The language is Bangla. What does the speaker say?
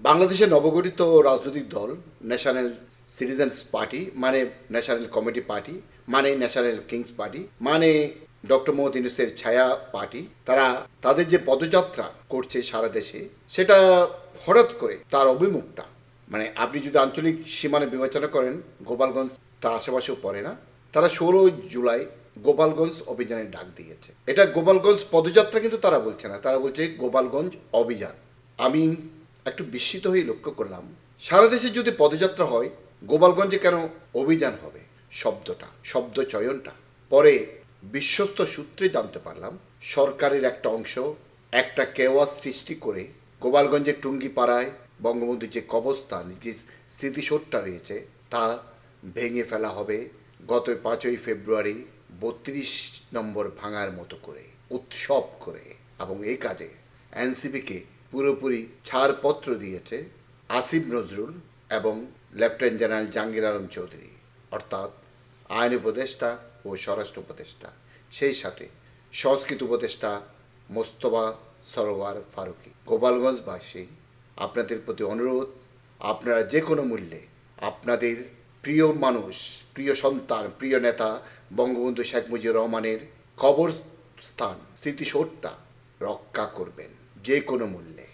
বাংলাদেশের নবগঠিত রাজনৈতিক দল ন্যাশনাল সিটিজেন্স পার্টি মানে ন্যাশনাল কমিটি পার্টি মানে ন্যাশনাল কিংস পার্টি মানে ডক্টর মোহাম্মদ ইউনূসের ছায়া পার্টি, তারা তাদের যে পদযাত্রা করছে সারা দেশে, সেটা হঠাৎ করে তার অভিমুখটা, মানে আপনি যদি আঞ্চলিক সীমানা বিবেচনা করেন, গোপালগঞ্জ তার আশেপাশেও পড়ে না, তারা 16 জুলাই গোপালগঞ্জ অভিযানের ডাক দিয়েছে। এটা গোপালগঞ্জ পদযাত্রা কিন্তু তারা বলছে না, তারা বলছে গোপালগঞ্জ অভিযান। আমি একটু বিস্মিত হয়ে লক্ষ্য করলাম, সারা দেশে যদি পদযাত্রা হয়, গোপালগঞ্জে কেন অভিযান হবে? শব্দ চয়নটা পরে বিশ্বস্ত সূত্রে জানতে পারলাম, সরকারের একটা অংশ একটা কেওয়াস সৃষ্টি করে গোপালগঞ্জের টুঙ্গিপাড়ায় বঙ্গবন্ধুর যে কবরস্থান, যে স্মৃতিসৌধটা রয়েছে, তা ভেঙে ফেলা হবে গত 5ই ফেব্রুয়ারি 32 নম্বর ভাঙার মতো করে, উৎসব করে। এবং এই কাজে এনসিপিকে পুরোপুরি ছাড়পত্র দিয়েছে আসিফ নজরুল এবং লেফটেন্যান্ট জেনারেল জাহাঙ্গীর আলম চৌধুরী, অর্থাৎ আইন উপদেষ্টা ও স্বরাষ্ট্র উপদেষ্টা, সেই সাথে সংস্কৃত উপদেষ্টা মোস্তফা সরোয়ার ফারুকী। গোপালগঞ্জবাসী, আপনাদের প্রতি অনুরোধ, আপনারা যে কোনো মূল্যে আপনাদের প্রিয় মানুষ, প্রিয় সন্তান, প্রিয় নেতা বঙ্গবন্ধু শেখ মুজিবুর রহমানের কবরস্থান, স্মৃতিসৌধটা রক্ষা করবেন যে কোনো মূল্যে।